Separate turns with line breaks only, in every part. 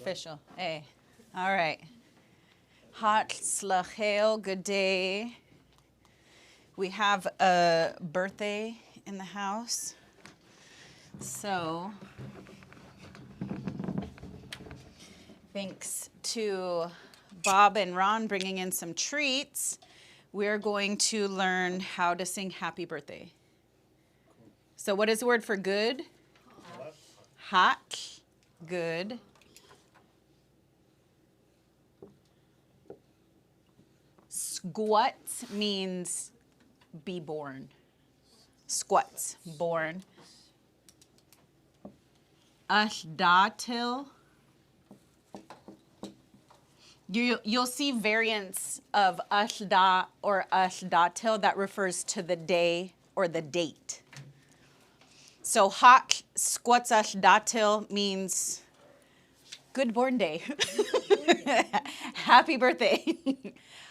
official. Hey. All right. Hot slachel, good day. We have a birthday in the house. So, thanks to Bob and Ron bringing in some treats, we're going to learn how to sing happy birthday. So what is the word for good? Hot. Good. Squat means be born. Squats, born. Ashdatil. You'll see variants of ashda or ashdatil that refers to the day or the date. So hak squats ashdatil means good born day. Happy birthday.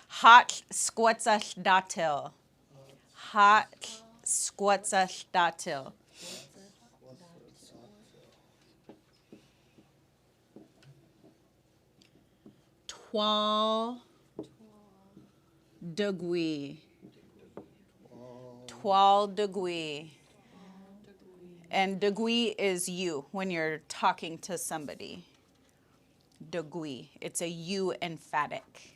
Hak squats ashdatil. Hak squats ashdatil. Twal degui. Twal degui. And degui is you when you're talking to somebody. Degui. It's a you emphatic.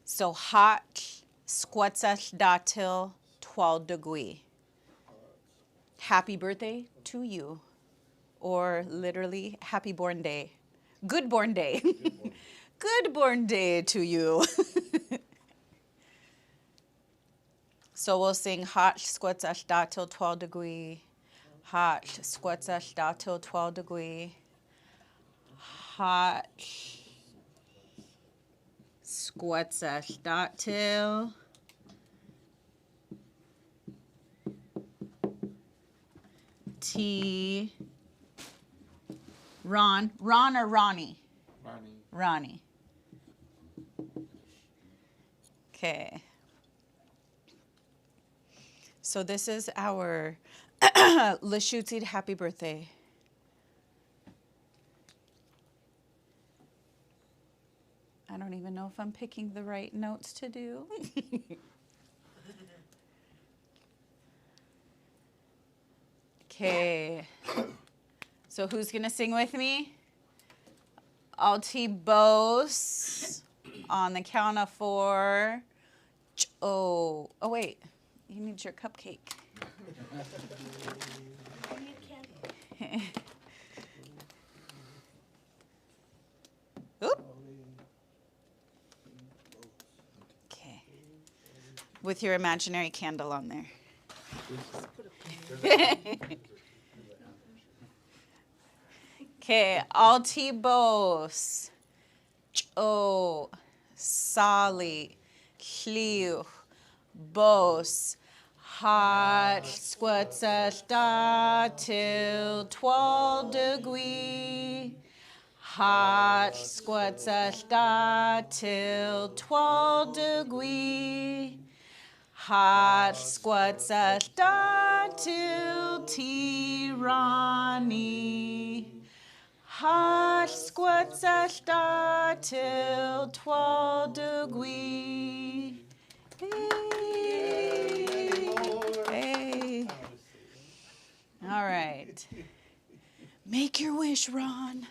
So hot squatsash datil twal degui. Happy birthday to you. Or literally, happy born day. Good born day. Good born day to you. So we'll sing hot squatsash datil twal degui. Hot squatsash datil twal degui. Hot squatsash datil. T. Ron or Ronnie? Ronnie. Okay. So this is our Lushootseed happy birthday. I don't even know if I'm picking the right notes to do. Okay. So who's going to sing with me? Altibos on the count of 4. Oh, wait. You need your cupcake. Oop. Okay. With your imaginary candle on there. Okay, altibos. Oh, sali, hliu, bos. Hot squatsash datil twal degui. Hot squatsash datil twal degui. Hot squatsash datil tirani. Hot squatsash datil twal degui. Hey. All right. Make your wish, Ron.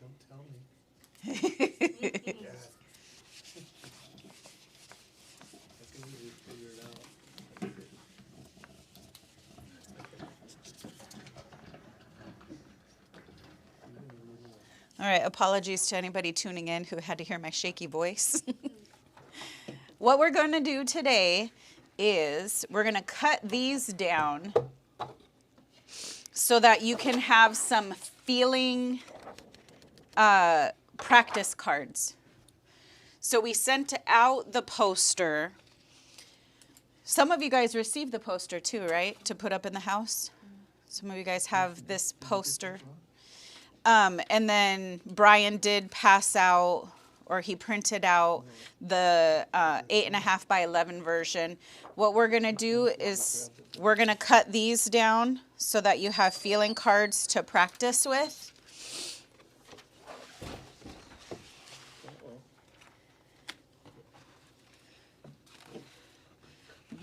Don't tell me.
All right, apologies to anybody tuning in who had to hear my shaky voice. What we're going to do today is we're going to cut these down so that you can have some feeling practice cards. So we sent out the poster. Some of you guys received the poster too, right? To put up in the house. Some of you guys have this poster. And then Brian did pass out, or he printed out the 8.5 by 11 version. What we're going to do is we're going to cut these down so that you have feeling cards to practice with.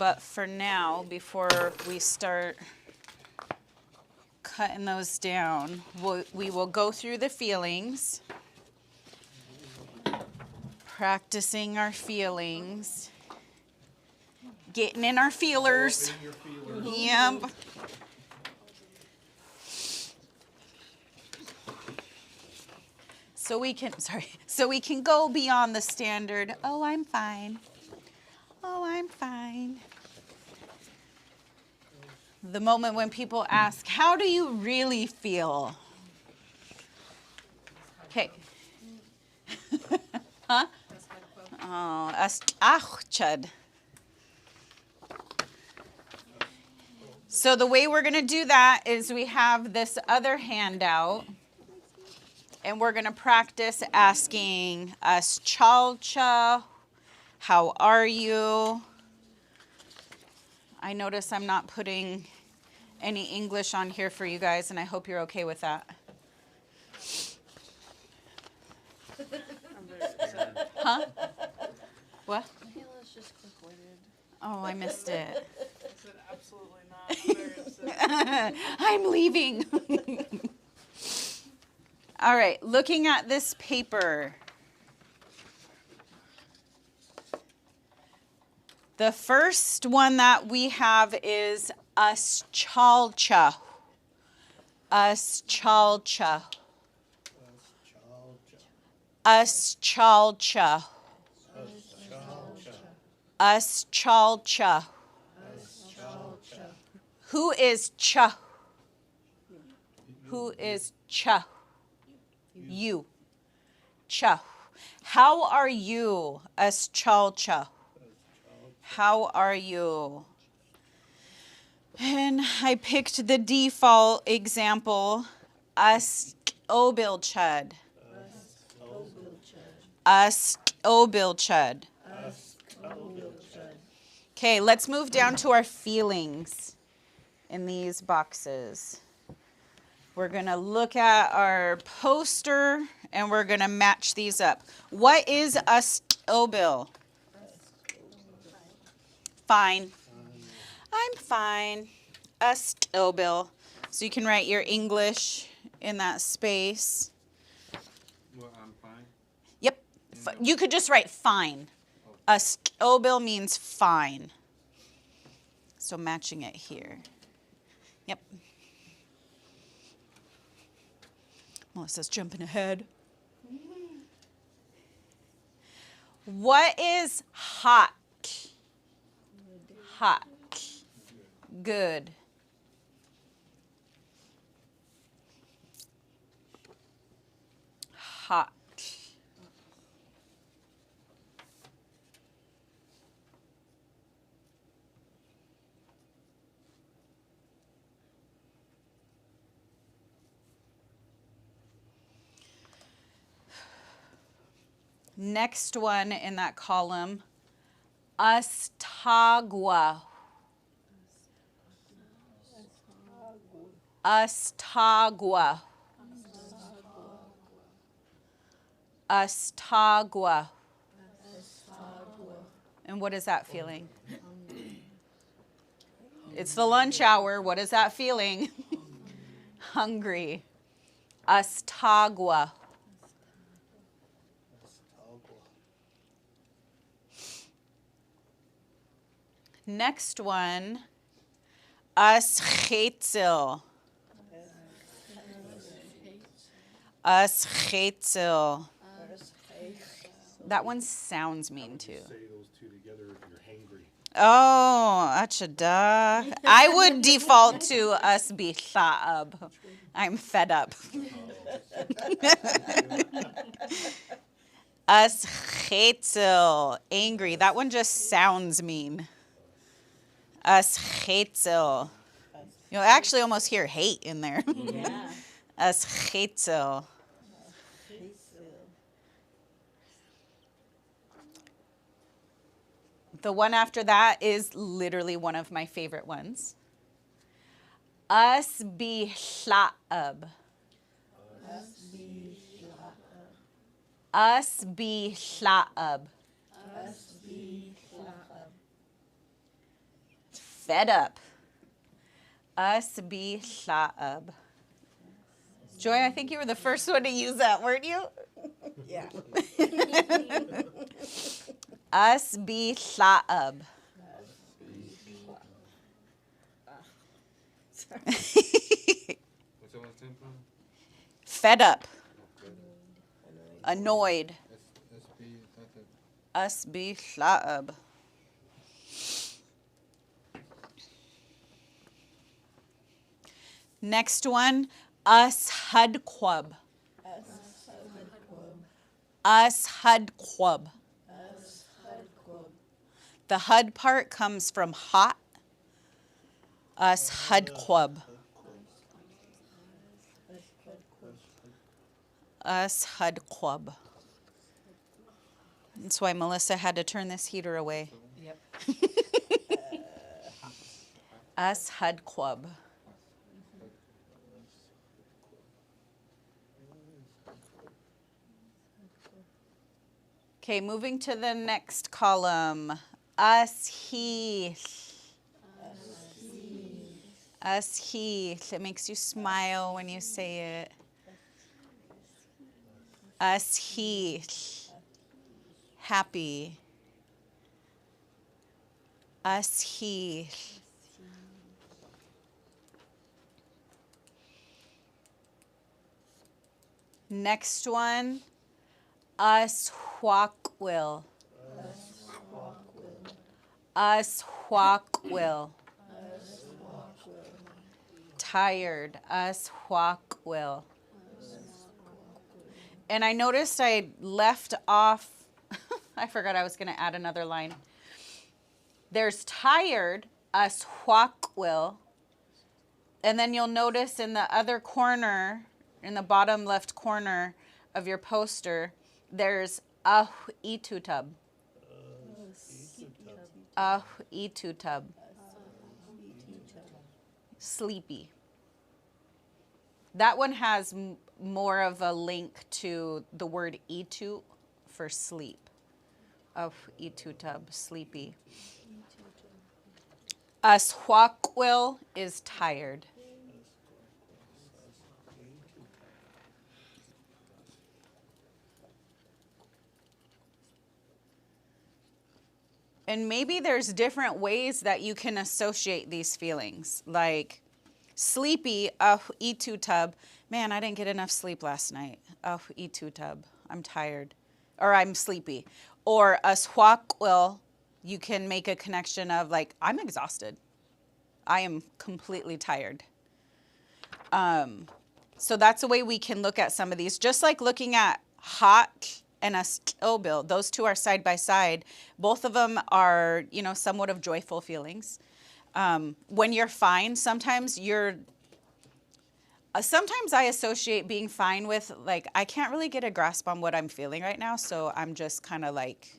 But for now, before we start cutting those down, we will go through the feelings, practicing our feelings, getting in our feelers.
Open your feelers.
Yep. So we can go beyond the standard. Oh, I'm fine. Oh, I'm fine. The moment when people ask, how do you really feel? Okay. Huh? Oh, chud. So the way we're going to do that is we have this other handout, and we're going to practice asking us chalcha, how are you? I notice I'm not putting any English on here for you guys, and I hope you're okay with that. Huh? What?
Michaela's just quick-witted.
Oh, I missed it.
I said absolutely not. I'm very upset.
I'm leaving. All right, looking at this paper. The first one that we have is aschalcha. Aschalcha. Aschalcha. Aschalcha. Who is cha? Who is cha? You. Cha. How are you? Aschalcha. How are you? And I picked the default example, askobilchud. Askobilchud. Okay, let's move down to our feelings in these boxes. We're going to look at our poster and we're going to match these up. What is askobil? Fine. I'm fine. Askobil. So you can write your English in that space.
Well, I'm fine.
Yep. You could just write fine. Askobil means fine. So matching it here. Yep. Melissa's jumping ahead. What is hot? Hot. Good. Hot. Next one in that column, astagua. Astagua. Astagua. And what is that feeling? It's the lunch hour. What is that feeling? Hungry. Astagua. Next one, aschetzel. Aschetzel. That one sounds mean too.
Say those two together if you're hangry.
Oh, achada. I would default to asbitha'ab. I'm fed up. Aschetzel. Angry. That one just sounds mean. Aschetzel. You'll actually almost hear hate in there.
Yeah.
Aschetzel. The one after that is literally one of my favorite ones. Asbithla'ab. Asbithla'ab. fed up. Us be sha'ab. Joy, I think you were the first one to use that, weren't you?
Yeah.
Us be sha'ab.
What's that last time from?
Fed up. Annoyed. Us be sha'ab. Next one, us hadquab. Us hadquab. The hud part comes from hot. Us hadquab. Us hadquab. That's why Melissa had to turn this heater away.
Yep.
Us hadquab. Okay, moving to the next column. Us he. Us he. It makes you smile when you say it. Us he. Happy. Us he. Next one. Us huakwil. Us huakwil. Tired. Us huakwil. And I noticed I left off, I forgot I was going to add another line. There's tired, us huakwil. And then you'll notice in the other corner, in the bottom left corner of your poster, there's itutub. Itutub. Sleepy. That one has more of a link to the word itu for sleep. Itutub, sleepy. Ashuakwil is tired. And maybe there's different ways that you can associate these feelings. Like sleepy, itutub. Man, I didn't get enough sleep last night. Itutub. I'm tired. Or I'm sleepy. Or ashuakwil, you can make a connection of like, I'm exhausted. I am completely tired. So that's a way we can look at some of these. Just like looking at hot and a still bill. Those two are side by side. Both of them are, somewhat of joyful feelings. When you're fine, sometimes I associate being fine with like, I can't really get a grasp on what I'm feeling right now. So I'm just kind of like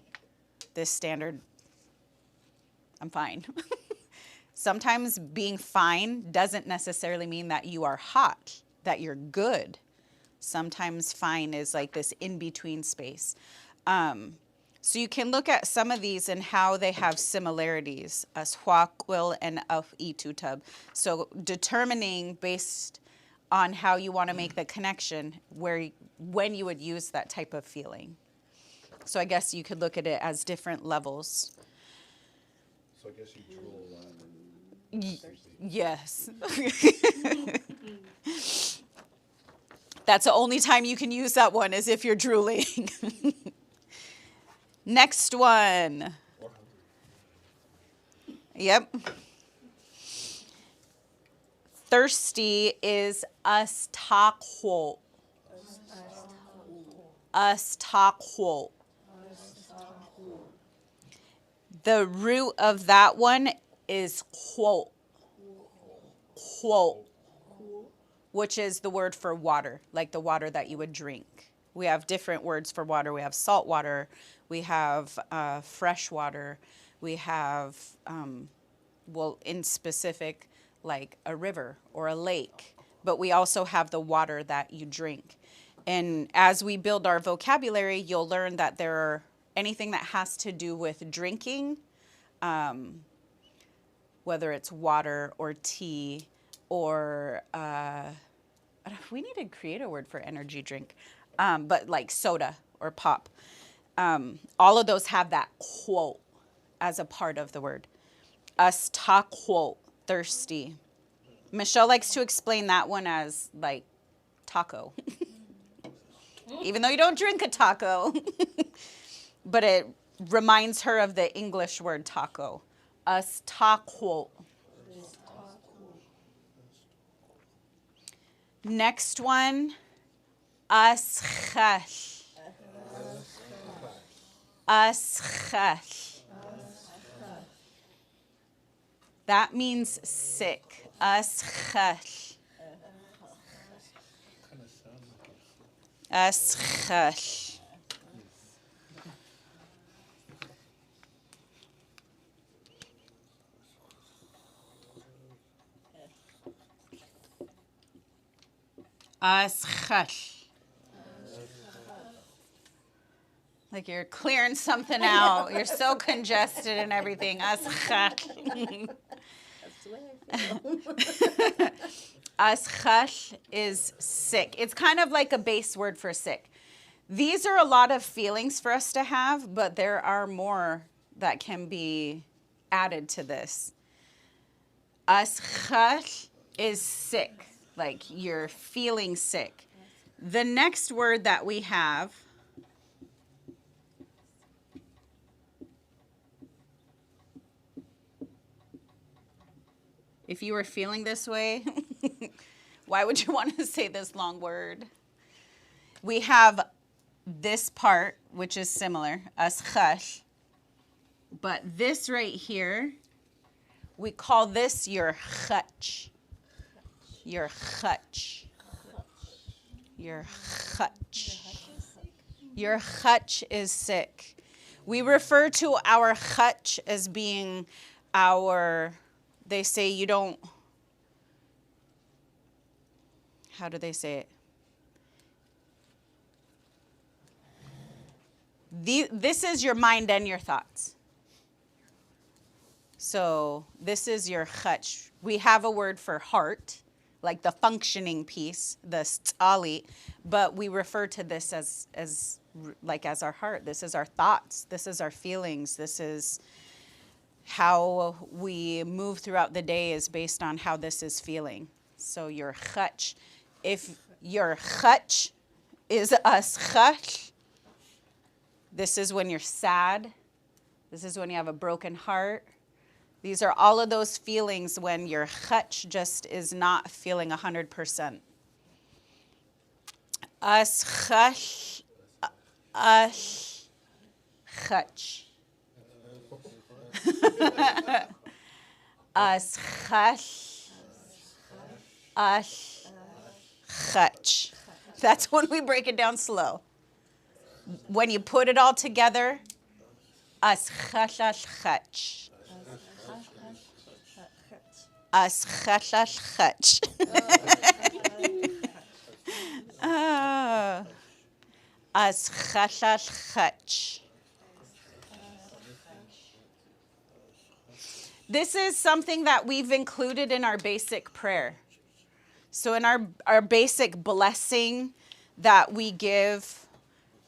this standard, I'm fine. Sometimes being fine doesn't necessarily mean that you are hot, that you're good. Sometimes fine is like this in-between space. So you can look at some of these and how they have similarities, ashuakwil and itutub. So determining based on how you want to make the connection when you would use that type of feeling. So I guess you could look at it as different levels.
So I guess you drool a lot.
Yes. That's the only time you can use that one is if you're drooling. Next one. Yep. Thirsty is astaqwo. Astaqwo. The root of that one is quote. Quote. Which is the word for water, like the water that you would drink. We have different words for water. We have salt water. We have fresh water. We have, in specific, like a river or a lake. But we also have the water that you drink. And as we build our vocabulary, you'll learn that anything that has to do with drinking, whether it's water or tea or we need to create a word for energy drink, but like soda or pop. All of those have that quote as a part of the word. Us ta quote, thirsty. Michelle likes to explain that one as like taco. Even though you don't drink a taco, but it reminds her of the English word taco. Us ta quote. Next one, aschash. Aschash. That means sick. Aschash. Aschash. Aschash. Like you're clearing something out. You're so congested and everything. Aschash.
That's the way I feel.
Aschash is sick. It's kind of like a base word for sick. These are a lot of feelings for us to have, but there are more that can be added to this. Aschash is sick, like you're feeling sick. The next word that we have if you were feeling this way, why would you want to say this long word? We have this part, which is similar, aschash. But this right here, we call this your chutch. Your chutch. Your chutch. Your chutch is sick. We refer to our chutch as being our... They say you don't, how do they say it? This is your mind and your thoughts. So this is your chutch. We have a word for heart, like the functioning piece, the tulalip, but we refer to this as our heart. This is our thoughts. This is our feelings. This is how we move throughout the day is based on how this is feeling. So your chutch, if your chutch is aschash, this is when you're sad. This is when you have a broken heart. These are all of those feelings when your chutch just is not feeling 100%. Aschash, chutch. Aschash, chutch. That's when we break it down slow. When you put it all together, aschash, chutch. Aschash, chutch. Aschash, chutch. This is something that we've included in our basic prayer. So in our basic blessing that we give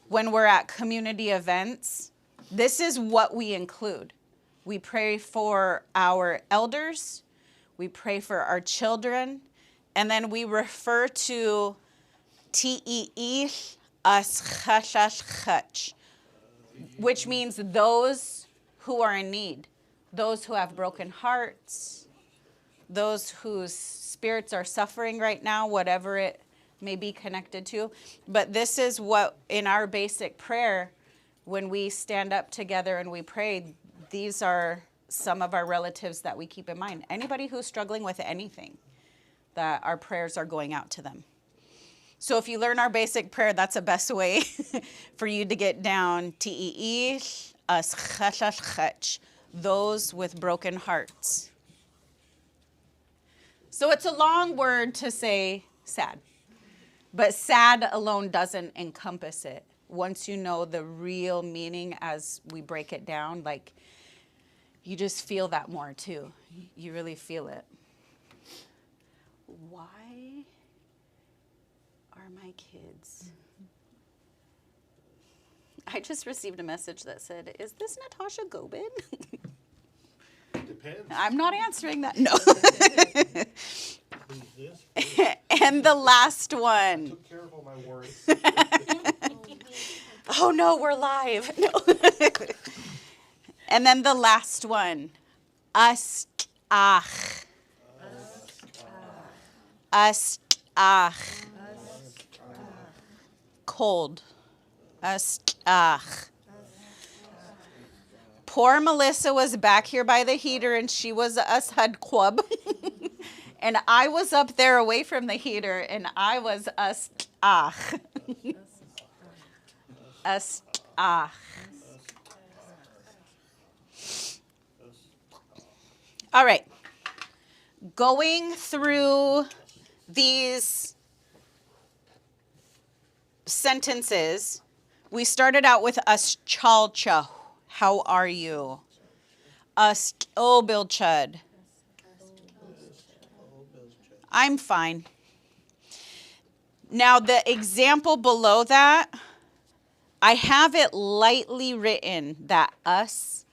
when we're at community events, this is what we include. We pray for our elders, we pray for our children, and then we refer to T-E-E, Aschash, which means those who are in need. Those who have broken hearts, those whose spirits are suffering right now, whatever it may be connected to. But this is what, in our basic prayer, when we stand up together and we pray, these are some of our relatives that we keep in mind. Anybody who's struggling with anything, that our prayers are going out to them. So if you learn our basic prayer, that's the best way for you to get down. T-E-E, aschash, those with broken hearts. So it's a long word to say sad, but sad alone doesn't encompass it. Once you know the real meaning as we break it down, like You just feel that more too. You really feel it. Why are my kids? I just received a message that said, "Is this Natosha Gobin?"
Depends.
I'm not answering that. No.
Who's this?
And the last one.
Took care of all my worries.
Oh no, we're live. No. And then the last one. Ast-ach. Ast-ach. Cold. Ast-ach. Poor Melissa was back here by the heater and she was had quab. And I was up there away from the heater and I was ast-ach. Ast-ach. All right. Going through these sentences, we started out with chalcha. How are you? Obilchud. I'm fine. Now the example below that, I have it lightly written that us,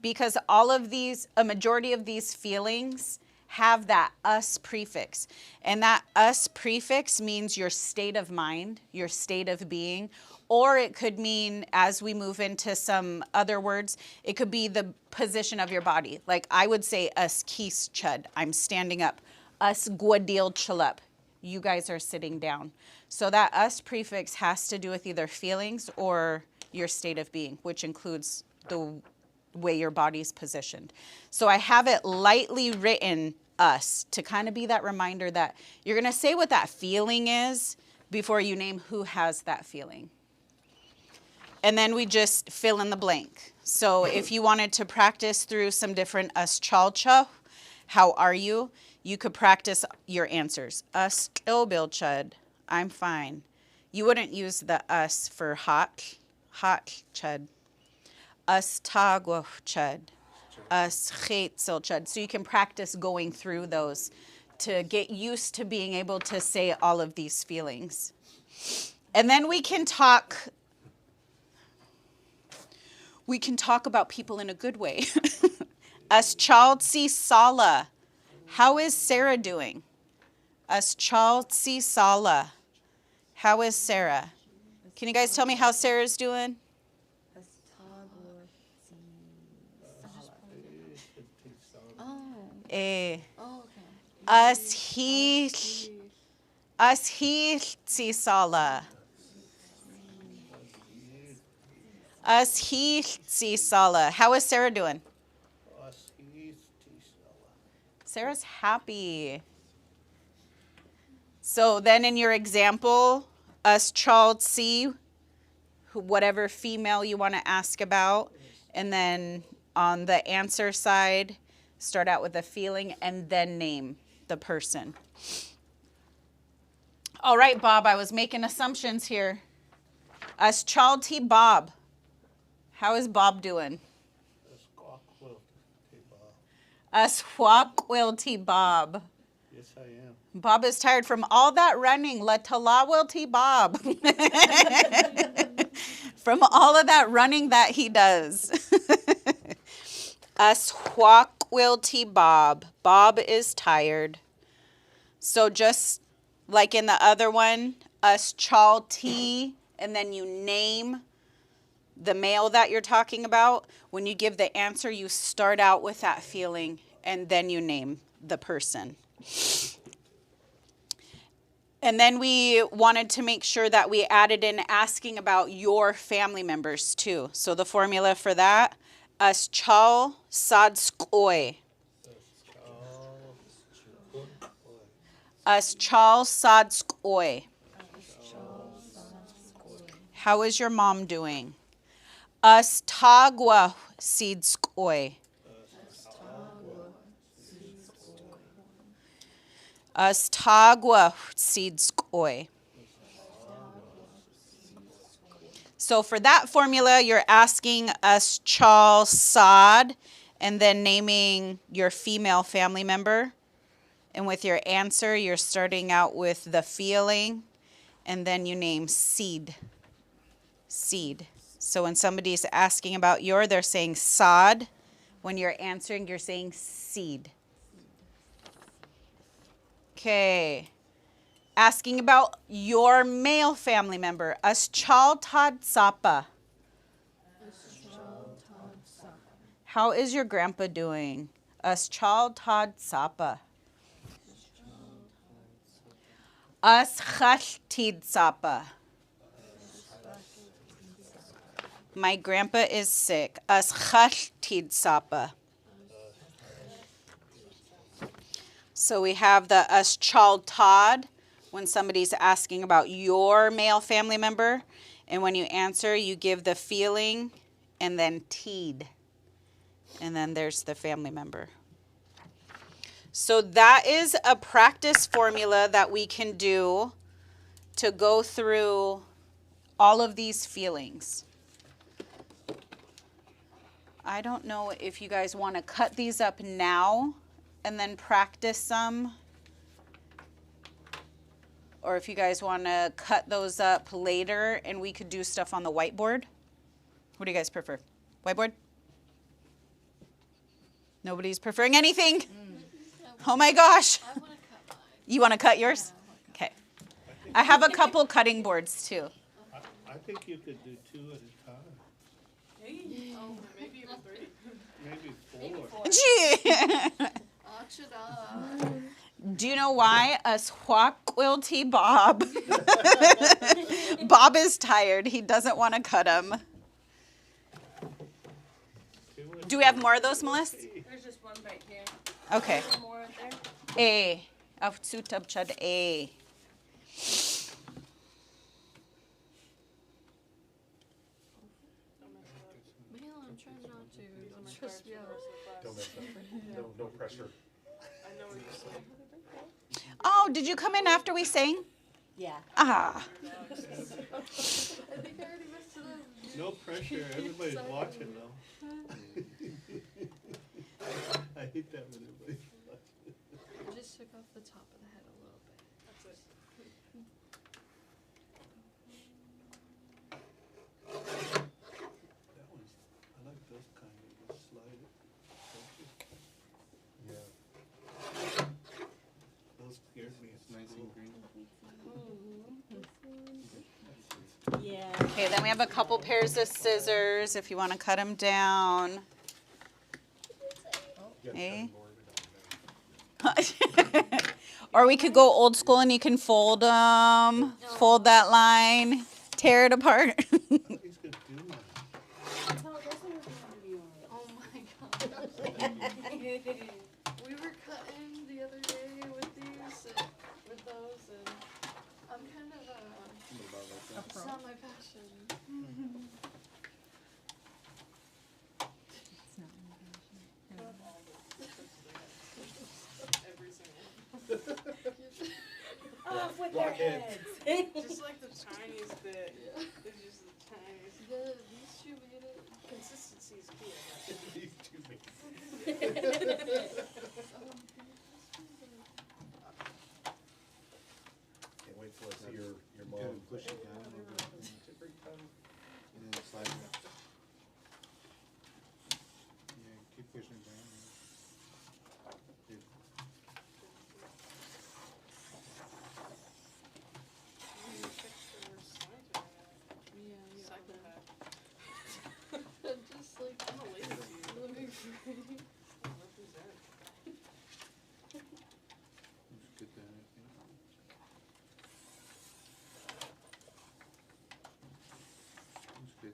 because all of these, a majority of these feelings have that us prefix. And that us prefix means your state of mind, your state of being, or it could mean, as we move into some other words, it could be the position of your body. Like I would say us kis chud, I'm standing up. Us guadil chalup, you guys are sitting down. So that us prefix has to do with either feelings or your state of being, which includes the way your body's positioned. So I have it lightly written us to kind of be that reminder that you're going to say what that feeling is before you name who has that feeling. And then we just fill in the blank. So if you wanted to practice through some different us chalcha, how are you? You could practice your answers. Us obilchud, I'm fine. You wouldn't use the us for hot chud. Us tagwah chud. Us chetzel chud. So you can practice going through those to get used to being able to say all of these feelings. And then we can talk about people in a good way. Us chaltsi sala. How is Sarah doing? Us chaltsi sala. How is Sarah? Can you guys tell me how Sarah's doing? Us he sala. Us he sala. How is Sarah doing? Sarah's happy. So then in your example, us child C, whatever female you want to ask about. And then on the answer side, start out with a feeling and then name the person. All right, Bob, I was making assumptions here. Us child T Bob. How is Bob doing? Us Huakwilti Bob.
Yes, I am.
Bob is tired from all that running. La Talawilti Bob. From all of that running that he does. Us Huakwilti Bob. Bob is tired. So just like in the other one, us Chalti, and then you name the male that you're talking about. When you give the answer, you start out with that feeling and then you name the person. And then we wanted to make sure that we added in asking about your family members too. So the formula for that, us chal sadskoi. Us chal sadskoi. How is your mom doing? Us tagwa seedskoi. Us tagwa seedskoi. So for that formula, you're asking us chal sad, and then naming your female family member. And with your answer, you're starting out with the feeling, and then you name seed. Seed. So when somebody's asking about they're saying sod. When you're answering, you're saying seed. Okay. Asking about your male family member. As chal tad sapa. How is your grandpa doing? As chal tad sapa. As tid sapa. My grandpa is sick. As tid sapa. So we have the as chal tad when somebody's asking about your male family member. And when you answer, you give the feeling and then teed. And then there's the family member. So that is a practice formula that we can do to go through all of these feelings. I don't know if you guys want to cut these up now and then practice some, or if you guys want to cut those up later and we could do stuff on the whiteboard. What do you guys prefer? Whiteboard? Nobody's preferring anything? Oh my gosh.
I want to cut mine.
You want to cut yours? Okay. I have a couple cutting boards too.
I think you could do 2 at a time,
Oh, maybe even 3.
maybe 4.
Gee. Do you know why? Us quilty Bob. Bob is tired. He doesn't want to cut them. Do we have more of those, Melissa?
There's just one right here.
Okay.
One more right there.
A. Auf Zutab Chad A.
Miguel, I'm trying not to. Don't stress me out.
Don't mess up. No pressure.
I know what you're saying.
Oh, did you come in after we sang?
Yeah.
Ah.
I think I already messed it up.
No pressure. Everybody's watching though. I hate that when everybody's watching.
I just took off the top of the head a little bit.
That's it.
That one's, I like those kind of just slide it. Yeah. Those scared me. It's nice and green.
Yeah.
Okay, then we have a couple pairs of scissors if you want to cut them down. Okay. Or we could go old school and you can fold them, fold that line, tear it apart.
He's gonna do mine.
Oh my god. We were cutting the other day with these, with those, and I'm kind of it's not my passion.
Every single
Off with their
Blockhead.
heads.
Just like the tiniest bit. It's just the tiniest.
These two made it.
Consistency is key.
These two make Can't wait till I see your mom.
Push it down a little bit. And then slide it up. Yeah, keep pushing it down. Good.
I'm just like, I'm a lazy. Let me
Just get that, I think. That's good.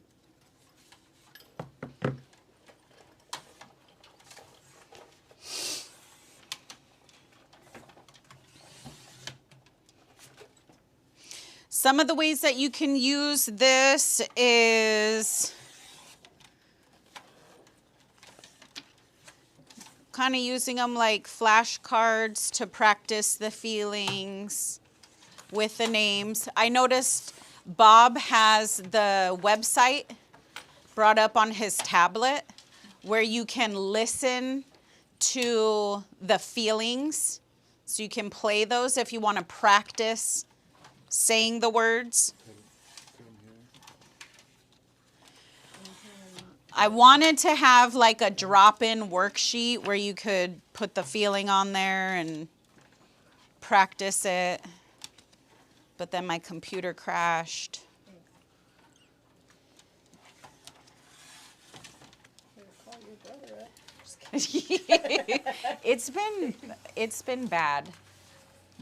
Some of the ways that you can use this is kind of using them like flashcards to practice the feelings with the names. I noticed Bob has the website brought up on his tablet where you can listen to the feelings. So you can play those if you want to practice saying the words. I wanted to have like a drop-in worksheet where you could put the feeling on there and practice it. But then my computer crashed.
Call your brother up.
It's been bad.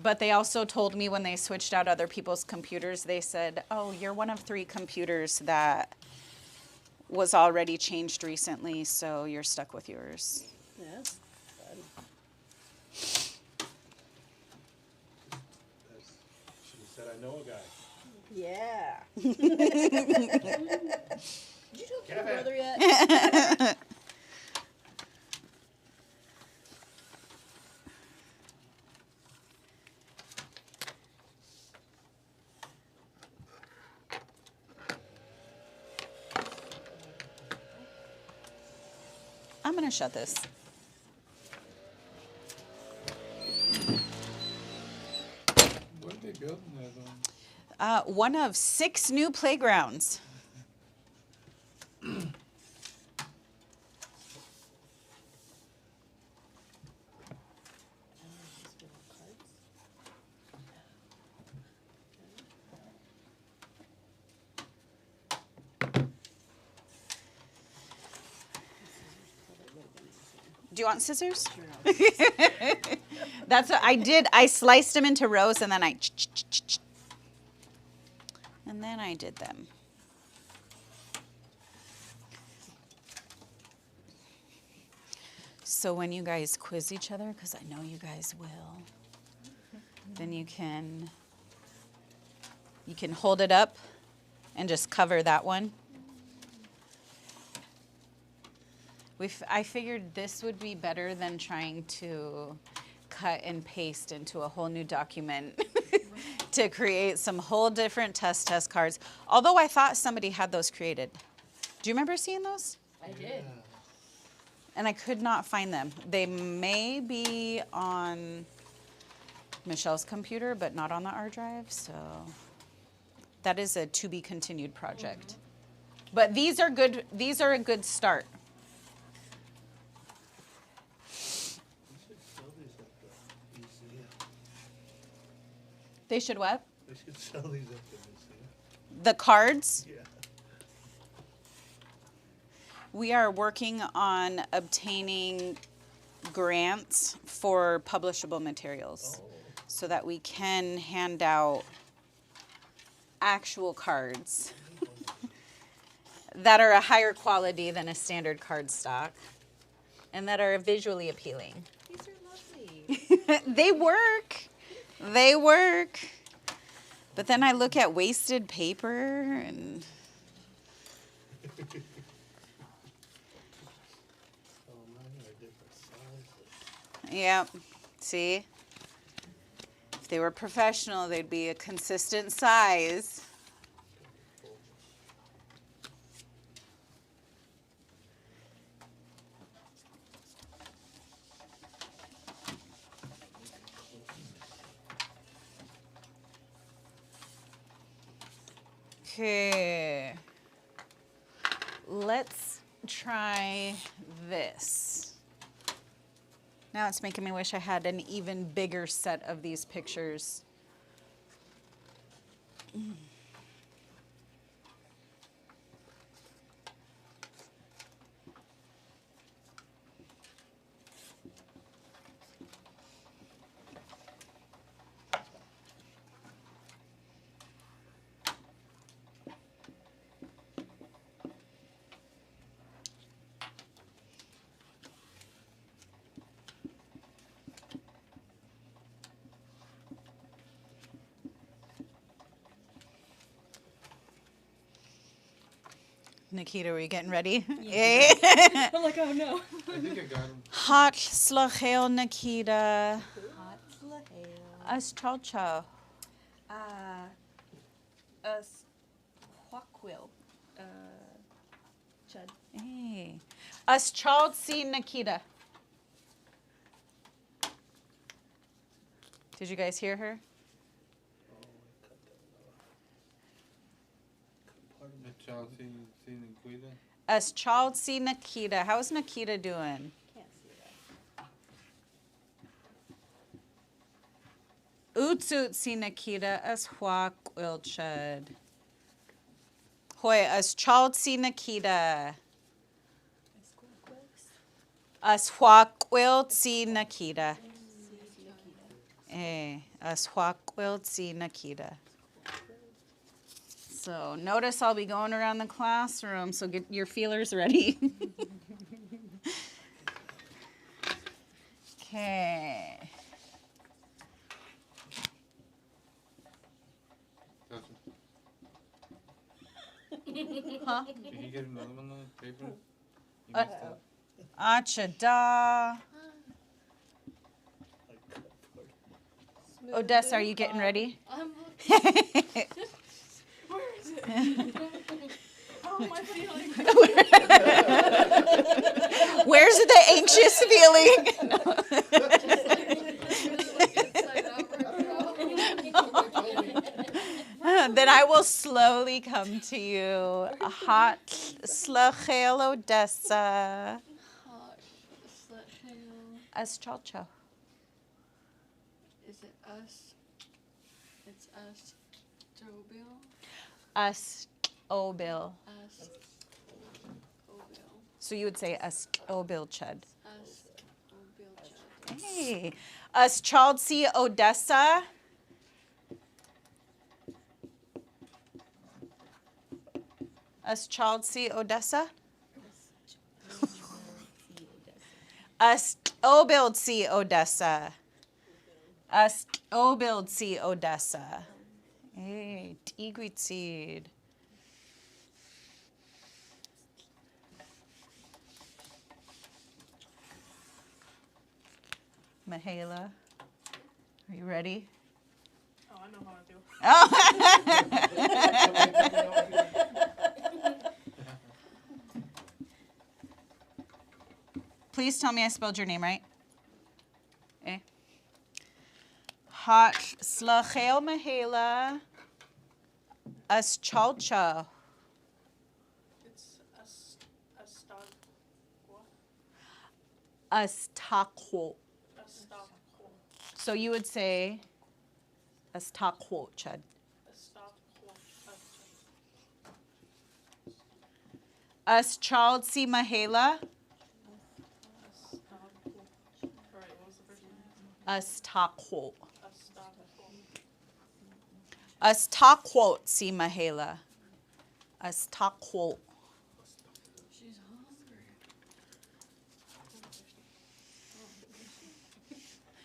But they also told me when they switched out other people's computers, they said, "Oh, you're one of 3 computers that was already changed recently, so you're stuck with yours."
Yeah.
She said, I know a guy.
Yeah. Did you talk to your
Kevin.
brother yet?
I'm going to shut this.
What are they building there though?
One of 6 new playgrounds. Do you want scissors? That's what I did. I sliced them into rows and then I did them. So when you guys quiz each other, because I know you guys will, then you can hold it up and just cover that one. I figured this would be better than trying to cut and paste into a whole new document to create some whole different test cards. Although I thought somebody had those created. Do you remember seeing those?
I did.
And I could not find them. They may be on Michelle's computer, but not on the R drive. So that is a to be continued project. But these are good. These are a good start. They should what?
They should sell these at the museum.
The cards?
Yeah.
We are working on obtaining grants for publishable materials so that we can hand out actual cards that are a higher quality than a standard card stock and that are visually appealing.
These are lovely.
They work. They work. But then I look at wasted paper and
Oh, mine are different sizes.
yeah, see? If they were professional, they'd be a consistent size. Okay. Let's try this. Now it's making me wish I had an even bigger set of these pictures. Nikita, were you getting ready? Yeah.
I'm like, oh no.
I think I got them.
Hot slachel, Nikita.
Hot lahale.
Astralcha.
Quackquill. Chud.
Hey. Us child see Nikita. Did you guys hear her?
Oh, I cut that
The child seen Nikita.
Us child see Nikita. How's Nikita doing?
Can't see that.
Utsut si Nikita as hua quilchad. Hoy as child si Nikita. As hua quilt si Nikita. As hua quilt si Nikita. So notice I'll be going around the classroom, so get your feelers ready. Okay. Huh?
Did he get another one on the paper? He
Uh,
messed up.
Achada.
I cut part.
Odessa, are you getting ready?
I'm looking. Where is it? How am I feeling?
Where's the anxious feeling?
Inside out right now.
Then I will slowly come to you. Hot slachel Odessa.
Hot slut hail.
As chalcho.
Is it us? It's us. Joe Bill.
As obil.
Us. Obil.
So you would say as obil chud.
Us. Obil Chad.
Hey. As Chaldsi Odessa. As Chaldsi Odessa. As Obildsi Odessa. As Obildsi Odessa. Hey, Tigritseed. Mihaela, are you ready?
Oh, I know how to do.
Please tell me I spelled your name right. Eh? Hot slachel Mihaela. As chalcha.
It's a stock. What?
As takwo.
A stock.
So you would say as takwo chud.
A stock.
As child si Mihaela.
Alright, what was the first one?
As takwo.
A stock.
As takwo si Mihaela. As takwo.
She's hungry.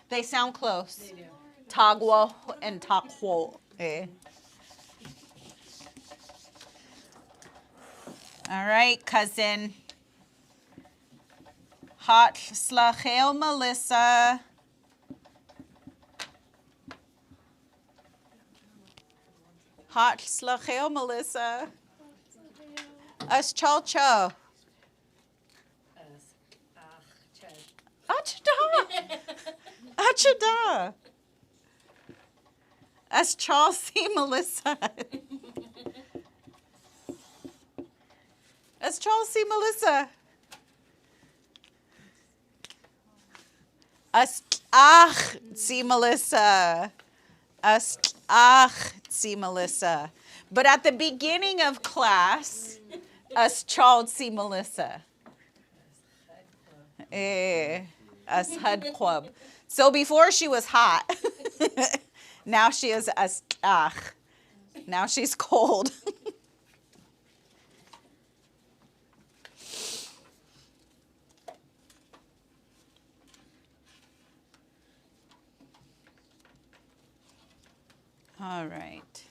They sound close.
They do.
Tagwo and takwo. Eh. All right, cousin. Hot slachel Melissa. Hot slachel Melissa. Us chalcho.
Chad.
Achada. Achada. Us Chelsea Melissa. Us Chelsea Melissa. Us see Melissa. Us see Melissa. But at the beginning of class, us child see Melissa. Us HUD club. So before she was hot, now she is us now she's cold. All right.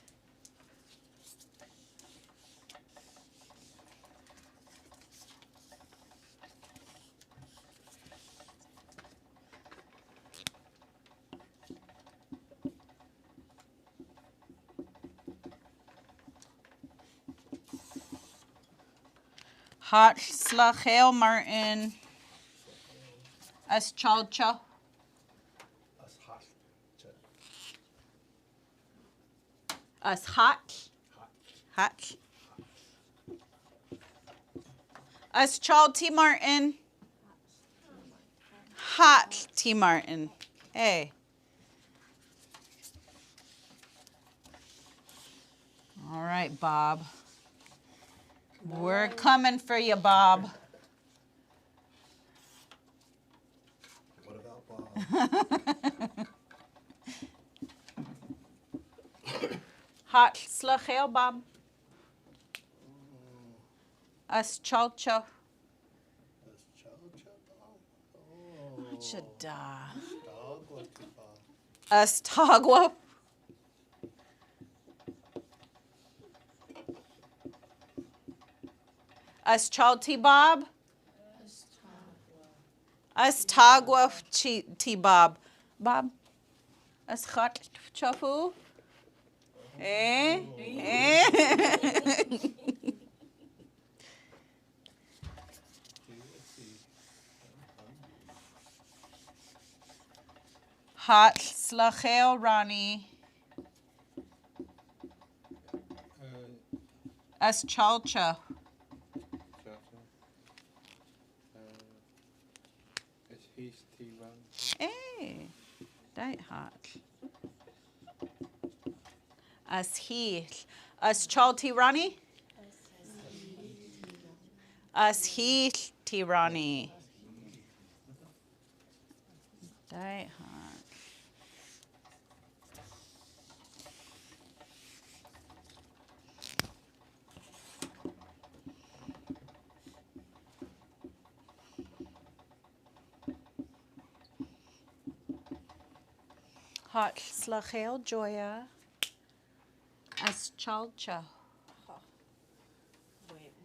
Hot slachel Martin. As chalcha.
Us hot.
As hot. Hot. As child T Martin. Hot T Martin. Hey. All right, Bob. We're coming for you, Bob.
What about Bob?
Hot slachel, Bob. As chalcha.
Us chow. Oh.
Chada.
Dog, what's the Bob?
As tagwa. As chalti, Bob. As tagwa T Bob. Bob. As hot chafu. Eh? Eh?
Let's see.
Hot slachel Ronnie. As chalcha.
It's his T-Run.
Eh? That hot. As he. As chalti Ronnie. As he Tirani. That hot. Hot slachel Joya. As chalcha.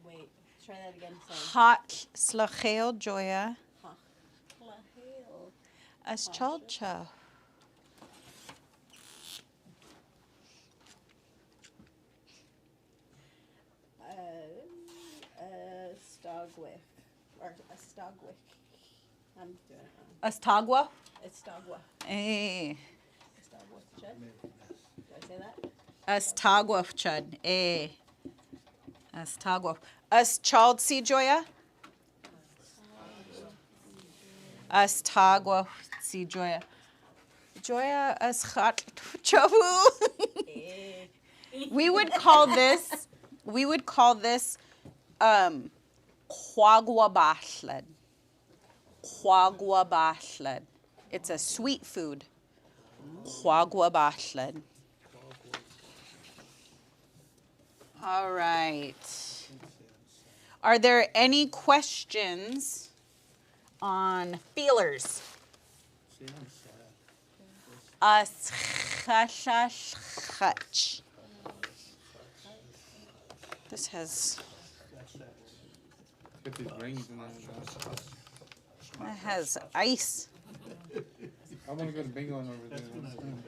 Wait. Try that again. Sorry.
Hot slachel Joya.
Lahale.
As chalcha.
Stogwick. Or a Stogwick. I'm doing it wrong.
As tagwa.
It's Stogwa.
Eh.
Stogwick. Chud? Did I say that?
As tagwa chud. Eh. As tagwa. As chaltsi Joya. As tagwa si Joya. Joya as hot chavu. We would call this Kwagwa bashled. Kwagwa bashled. It's a sweet food. Kwagwa bashled. All right. Are there any questions on feelers?
See, I'm sad.
As chashashchach. This has
That's that.
Got these rings in there.
it has ice.
I want to go to bingo over there.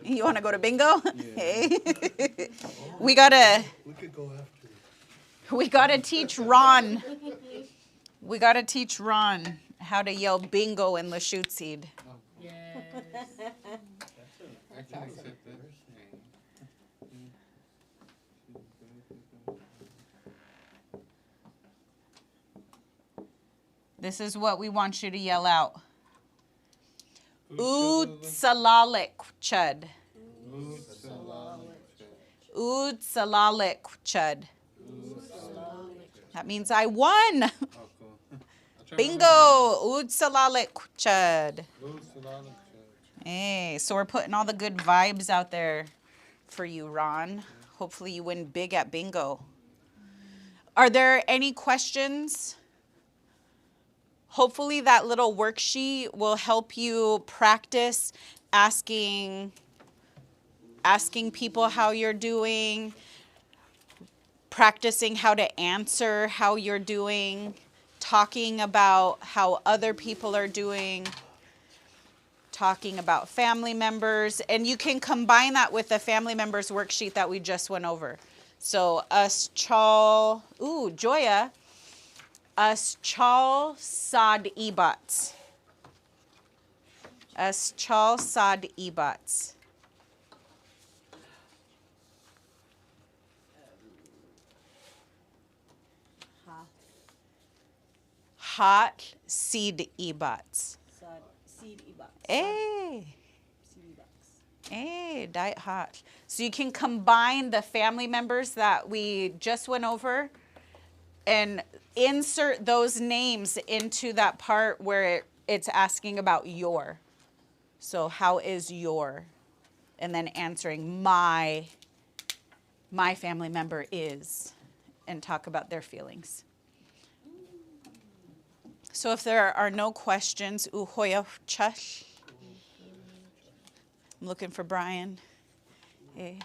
You want to go to bingo?
Yeah.
Hey. we gotta
We could go after it.
we gotta teach Ron. We gotta teach Ron how to yell bingo in Lushootseed.
Yes.
I can accept that.
This is what we want you to yell out. Ood-salalik chud. Ood-salalik chud. That means I won.
Oh, cool.
Bingo. Ood-salalik chud. Hey, so we're putting all the good vibes out there for you, Ron. Hopefully you win big at bingo. Are there any questions? Hopefully that little worksheet will help you practice asking people how you're doing, practicing how to answer how you're doing, talking about how other people are doing, talking about family members, and you can combine that with the family members worksheet that we just went over. So Joya, Aschal sad ibats. Aschal sad ibats.
Ha.
Hot seed ibats.
Sad. Seed ibaks.
Eh.
Seed ibaks.
Hey, diet hot. So you can combine the family members that we just went over and insert those names into that part where it's asking about your. So how is your? And then answering my family member is, and talk about their feelings. So if there are no questions, uhoya chash. I'm looking for Brian. Hey.